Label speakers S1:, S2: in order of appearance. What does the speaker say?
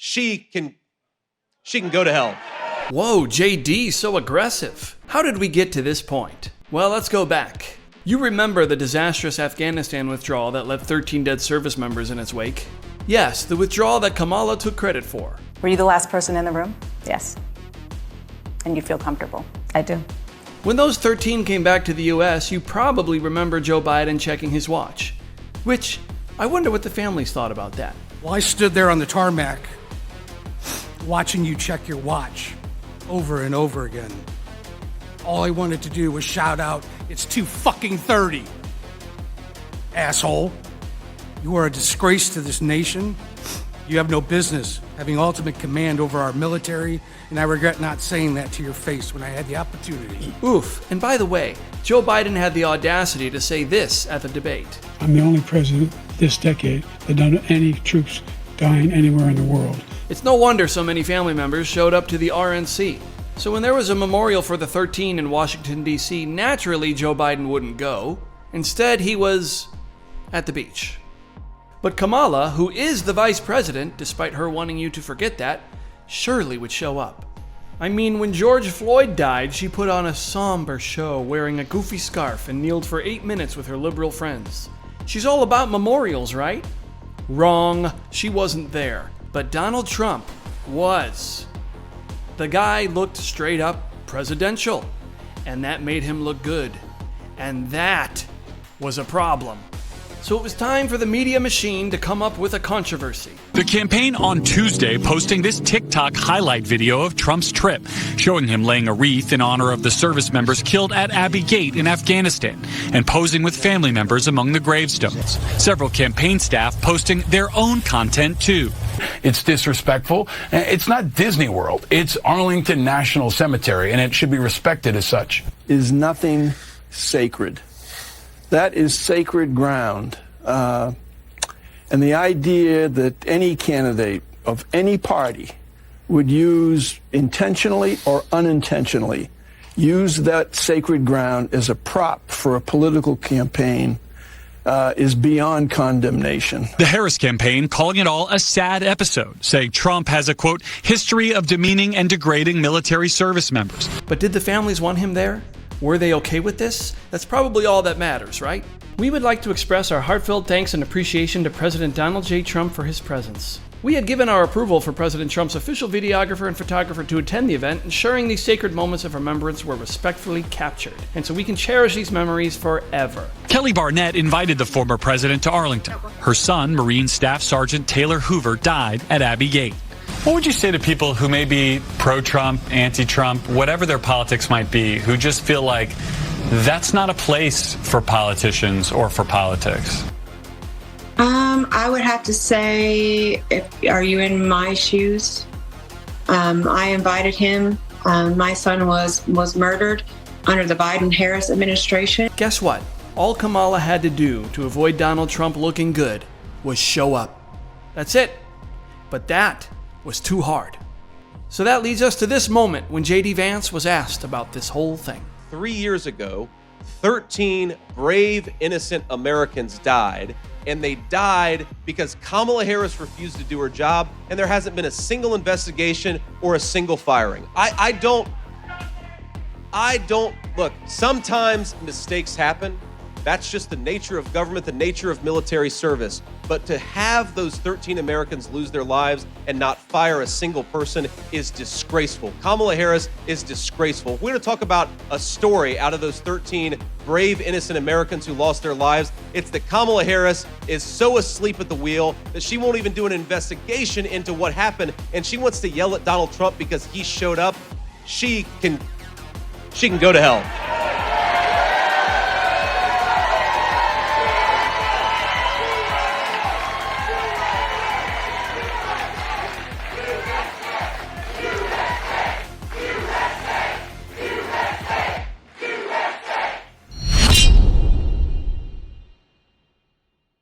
S1: she can go to hell.
S2: Whoa, JD, so aggressive. How did we get to this point? Well, let's go back. You remember the disastrous Afghanistan withdrawal that left 13 dead service members in its wake? Yes, the withdrawal that Kamala took credit for.
S3: Were you the last person in the room? Yes. And you feel comfortable? I do.
S2: When those 13 came back to the US, you probably remember Joe Biden checking his watch. Which, I wonder what the families thought about that.
S4: Well, I stood there on the tarmac watching you check your watch over and over again. All I wanted to do was shout out, "It's 2:30, asshole. You are a disgrace to this nation. You have no business having ultimate command over our military, and I regret not saying that to your face when I had the opportunity."
S2: Oof, and by the way, Joe Biden had the audacity to say this at the debate.
S5: "I'm the only president this decade that don't have any troops dying anywhere in the world."
S2: It's no wonder so many family members showed up to the RNC. So when there was a memorial for the 13 in Washington, D.C., naturally Joe Biden wouldn't go. Instead, he was at the beach. But Kamala, who is the vice president, despite her wanting you to forget that, surely would show up. I mean, when George Floyd died, she put on a somber show wearing a goofy scarf and kneeled for 8 minutes with her liberal friends. She's all about memorials, right? Wrong, she wasn't there. But Donald Trump was. The guy looked straight up presidential, and that made him look good. And that was a problem. So it was time for the media machine to come up with a controversy.
S6: The campaign on Tuesday posting this TikTok highlight video of Trump's trip, showing him laying a wreath in honor of the service members killed at Abbey Gate in Afghanistan, and posing with family members among the gravestones. Several campaign staff posting their own content too.
S7: It's disrespectful. It's not Disney World. It's Arlington National Cemetery, and it should be respected as such.
S8: Is nothing sacred. That is sacred ground. And the idea that any candidate of any party would use intentionally or unintentionally use that sacred ground as a prop for a political campaign is beyond condemnation.
S6: The Harris campaign calling it all a sad episode, saying Trump has a, quote, history of demeaning and degrading military service members.
S2: But did the families want him there? Were they okay with this? That's probably all that matters, right? We would like to express our heartfelt thanks and appreciation to President Donald J. Trump for his presence. We had given our approval for President Trump's official videographer and photographer to attend the event, ensuring these sacred moments of remembrance were respectfully captured, and so we can cherish these memories forever.
S6: Kelly Barnett invited the former president to Arlington. Her son, Marine Staff Sergeant Taylor Hoover, died at Abbey Gate.
S9: What would you say to people who may be pro-Trump, anti-Trump, whatever their politics might be, who just feel like that's not a place for politicians or for politics?
S10: I would have to say, are you in my shoes? I invited him. My son was murdered under the Biden-Harris administration.
S2: Guess what? All Kamala had to do to avoid Donald Trump looking good was show up. That's it. But that was too hard. So that leads us to this moment when JD Vance was asked about this whole thing.
S1: 3 years ago, 13 brave, innocent Americans died, and they died because Kamala Harris refused to do her job, and there hasn't been a single investigation or a single firing. I don't, look, sometimes mistakes happen. That's just the nature of government, the nature of military service. But to have those 13 Americans lose their lives and not fire a single person is disgraceful. Kamala Harris is disgraceful. We're going to talk about a story out of those 13 brave, innocent Americans who lost their lives. It's that Kamala Harris is so asleep at the wheel that she won't even do an investigation into what happened, and she wants to yell at Donald Trump because he showed up. She can go to hell.